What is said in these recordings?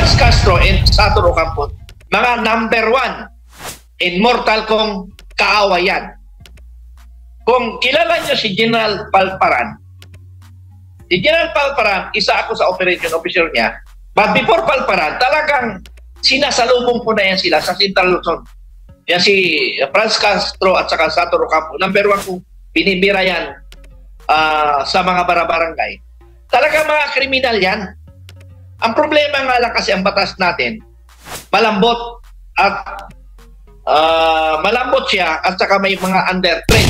Franz Castro and Sator Ocampo, mga number 1 in mortal kong kaawayan. Kung kilala nyo si General Palparan, isa ako sa operation officer niya, but before Palparan, talagang sinasalubong ko na yan sila sa Central Luzon. Yan si Franz Castro at saka Sator Ocampo, number 1 kong binibira yan sa mga barabarangay. Talagang mga kriminal yan. Ang problema nga lang kasi ang batas natin, malambot at malambot siya at saka may mga under threat.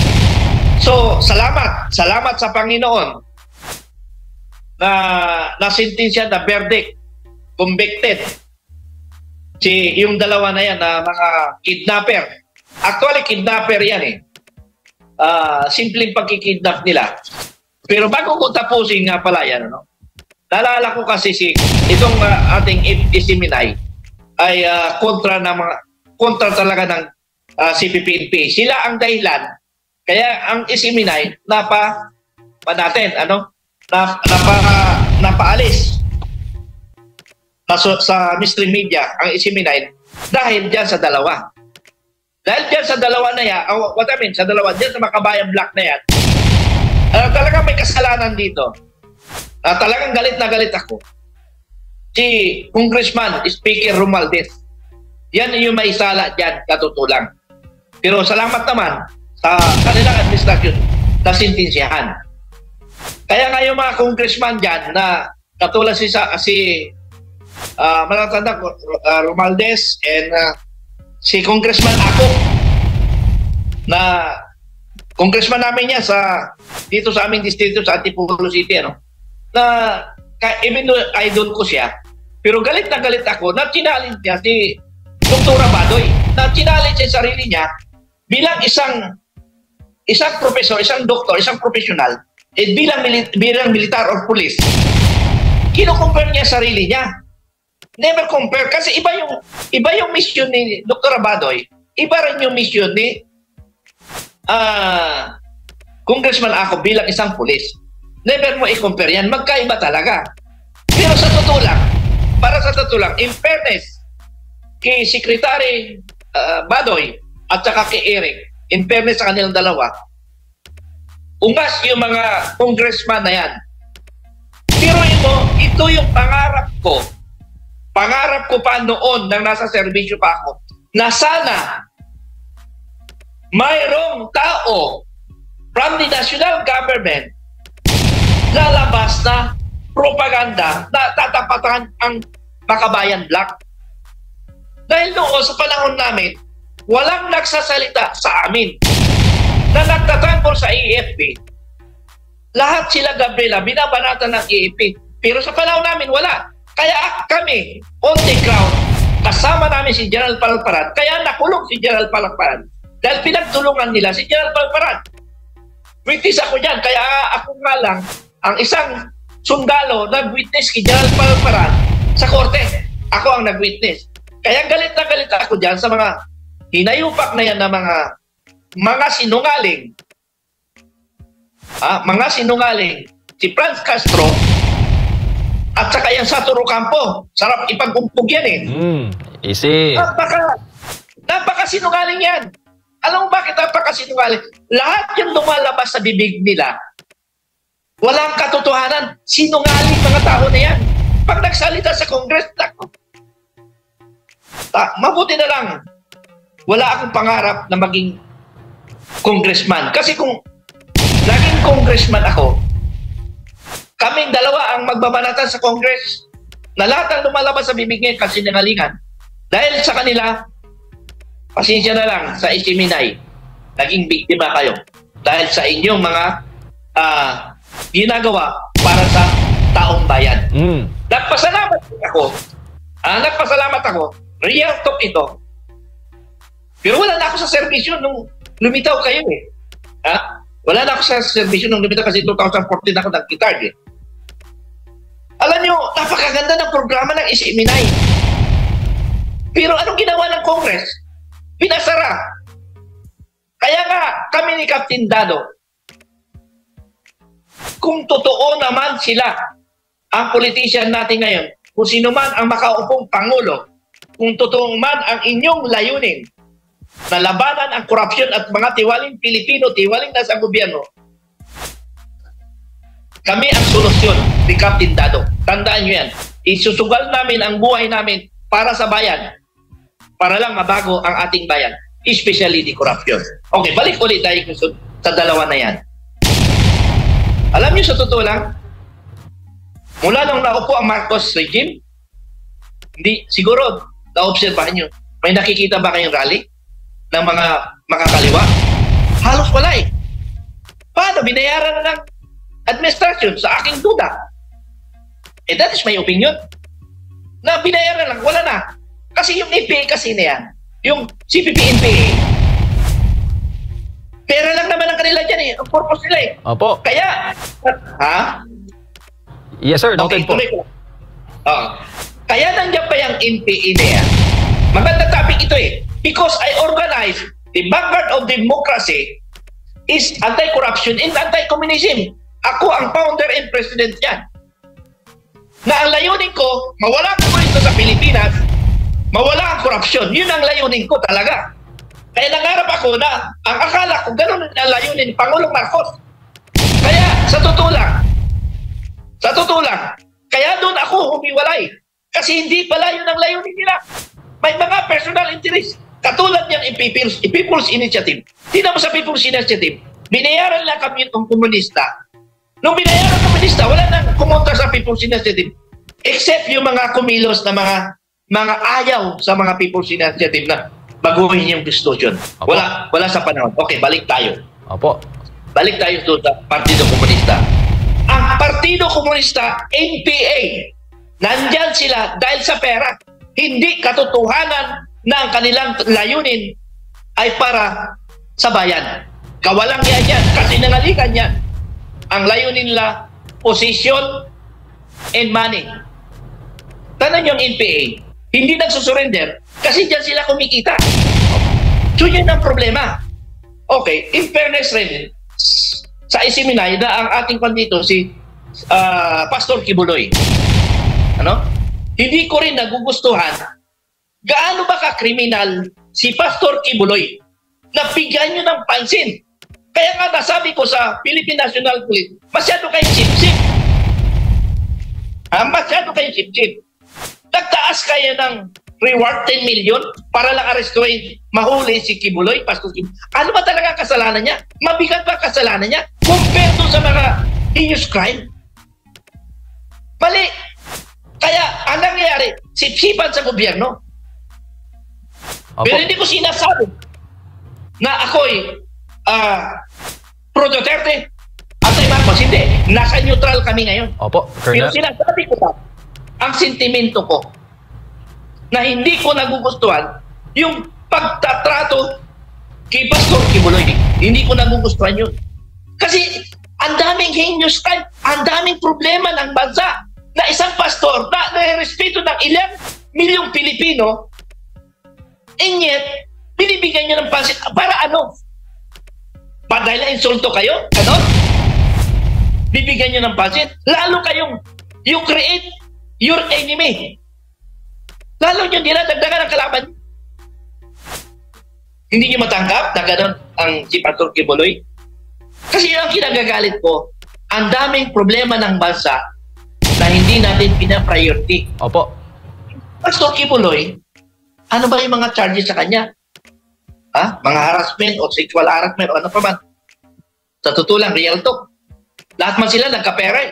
So, salamat sa Panginoon na nasintensya na verdict, convicted yung dalawa na yan na mga kidnapper. Actually, kidnapper yan eh. Simpleng pagkikidnap nila. Pero bago ko tapusin nga pala yan, ano? Naalala ko kasi itong ating isiminay ay kontra talaga ng CPP-NPA. Sila ang dahilan, kaya ang isiminay napaalis sa mainstream media ang isiminay dahil dyan sa dalawa. Dahil dyan sa dalawa na yan, sa dalawa, dyan sa Makabayan Black na yan, talagang may kasalanan dito. Talagang galit na galit ako. Si Congressman Speaker Romualdez, yan yung may sala dyan, katutulang. Pero salamat naman sa kanilang administrasyon na sintensyahan. Kaya nga yung mga congressman dyan na katulad si malatanda Romualdez and si Congressman Ako na congressman namin yan dito sa aming distrito sa Antipolo City, ano? Na even though idol ko siya, pero galit na galit ako na challenge niya si Dr. Abadoy, na challenge siya sarili niya bilang isang professor, isang doktor, isang professional, bilang militar or police. Kino-compare niya sarili niya. Never compare kasi iba yung mission ni Dr. Abadoy, iba rin yung mission ni Congressman Ako bilang isang police. Never mo i-compare yan. Magkaiba talaga. Pero sa totoo lang, in fairness, kay Secretary Badoy at saka kay Eric, in fairness sa kanilang dalawa, ungas yung mga congressman na yan. Pero ito yung pangarap ko. Pangarap ko pa noon nang nasa serbisyo pa ako, na sana mayroong tao from the national government lalabas na propaganda na tatapatan ang Makabayan Black. Dahil noon sa panahon namin, walang nagsasalita sa amin na nagtatanggol sa AFP. Lahat sila, Gabriela, binabanatan ng AFP. Pero sa panahon namin, wala. Kaya kami, on the ground, kasama namin si General Palparan. Kaya nakulong si General Palparan. Dahil pinagtulungan nila si General Palparan. Witness ako dyan. Kaya ako nga lang, ang isang sundalo nag-witness kay General Palparan sa korte. Ako ang nag-witness. Kaya galit na galit ako dyan sa mga hinayupak na yan na mga sinungaling. Mga sinungaling. Si Franz Castro at saka yung Sator Ocampo. Sarap ipagbumbog yan eh. Easy. Napaka sinungaling yan. Alam mo bakit napaka sinungaling? Lahat yung lumalabas sa bibig nila, walang katotohanan. Sinungaling mga tao na yan. Pag nagsalita sa Congress, mabuti na lang. Wala akong pangarap na maging congressman. Kasi kung naging congressman ako, kaming dalawa ang magbabanatan sa Congress na lahat ang lumalabas sa bibig niya kasinungalingan. Dahil sa kanila, pasensya na lang sa isiminay, naging biktima kayo. Dahil sa inyong mga ginagawa para sa taong bayan. Nagpasalamat ako. Real talk ito. Pero wala na ako sa serbisyo nung lumitaw kayo eh. Wala na ako sa serbisyo nung lumitaw kasi 2014 ako nag-guitar eh. Alam nyo, napakaganda ng programa ng isiminay. Pero anong ginawa ng Congress? Pinasara. Kaya nga, kami ni Captain Dado, kung totoo naman sila, ang politician natin ngayon, kung sino man ang makaupong Pangulo, kung totoo man ang inyong layunin na labanan ang korupsyon at mga tiwaling Pilipino, tiwaling nasa gobyerno, kami ang solusyon ni Captain Dado. Tandaan nyo yan. Isusugal namin ang buhay namin para sa bayan, para lang mabago ang ating bayan, especially di korupsyon. Okay, balik ulit tayo sa dalawa na yan. Alam nyo, sa totoo lang, mula nung naupo ang Marcos regime, hindi, siguro, na-obserbahan nyo, may nakikita ba kayong rally ng mga makakaliwa? Halos wala eh. Paano? Binayaran na ng administration sa aking duda. That is my opinion. Na binayaran lang, wala na. Kasi yung NPA kasi na yan, yung CPP-NPA, pera lang naman ang kanila dyan eh. Ang purpose nila eh. Opo. Kaya, ha? Yes sir, noted po. Kaya nandiyan pa yung NPA na yan. Maganda topic ito eh. Because I organize the vanguard of democracy is anti-corruption and anti-communism. Ako ang founder and president yan. Na ang layunin ko, mawala ang komunismo sa Pilipinas, mawala ang korupsyon. Yun ang layunin ko talaga. Kaya nangarap ako na, ang akala ko, ganun ang layunin ni Pangulong Marcos. Kaya, sa totoo lang, kaya doon ako humiwalay. Kasi hindi pala yun ang layunin nila. May mga personal interest. Katulad niyang People's Initiative. Tingnan mo sa People's Initiative, binayaran lang kami itong komunista. Nung binayaran ng komunista, wala nang kumontra sa People's Initiative. Except yung mga kumilos na mga ayaw sa mga People's Initiative na baguhin yung custodian. Wala sa panahon. Okay, balik tayo. Opo. Balik tayo doon sa Partido Komunista. Ang Partido Komunista, NPA, nandyan sila dahil sa pera. Hindi katotohanan na ang kanilang layunin ay para sa bayan. Kawalang yan, kasinangalikan yan. Ang layunin nila, position and money. Tanan yung NPA, hindi nagsusurrender kasi dyan sila kumikita. So yun ang problema. Okay, in fairness rin, sa isiminay na ang ating pandito si Pastor Kibuloy. Hindi ko rin nagugustuhan gaano ba ka-kriminal si Pastor Kibuloy na bigyan nyo ng pansin. Kaya nga nasabi ko sa Philippine National Police, masyado kayong sip-sip. Masyado kayong sip-sip. Nagtaas kayo ng reward 10 million para lang arestuin, mahuli si Kibuloy, Pastor Kibuloy. Ano ba talaga kasalanan niya? Mabigat ba kasalanan niya compared to sa mga heinous crime? Mali. Kaya ang nangyayari, sip-sipan sa gobyerno. Opo. Pero hindi ko sinasabi na ako'y pro Duterte at ay Marcos. Hindi. Nasa neutral kami ngayon. Opo, Pero Colonel. sinasabi ko pa, ang sentimento ko na hindi ko nagugustuhan yung pagtatrato kay Pastor Kibuloy. Hindi ko nagugustuhan yun. Kasi ang daming heinous crime, ang daming problema ng bansa na isang pastor na nare-respeto ng ilang milyong Pilipino and yet, binibigyan nyo ng pansin. Para ano? Pa dahil na insulto kayo? Ano? Bibigyan nyo ng pansin? Lalo kayong, you create your enemy. Lalo nyo dinadagdagan ang kalaban. Hindi nyo matangkap na gano'n ang si Pastor Kibuloy? Kasi yun ang kinagagalit ko. Ang daming problema ng bansa na hindi natin pina-priority. Opo. Pastor Kibuloy, ano ba yung mga charges sa kanya? Mga harassment o sexual harassment o ano pa man? Sa totoo lang, real talk. Lahat man sila nagkapera eh.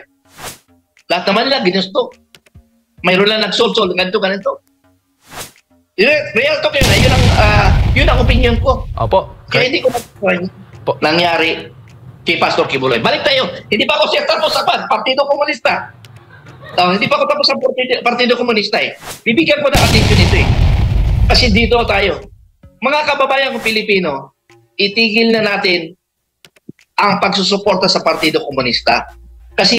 Lahat naman nila ginusto. Mayroon lang nagsolsol, ganito. Real talk yun. Yun ang opinion ko. Opo. Kaya hindi ko nangyari kay Pastor Kibuloy. Balik tayo. Hindi pa ako siya tapos sa Partido Komunista. Hindi pa ako tapos sa Partido Komunista eh. Bibigyan ko na attention ito eh. Kasi dito tayo. Mga kababayan kong Pilipino, itigil na natin ang pagsusuporta sa Partido Komunista.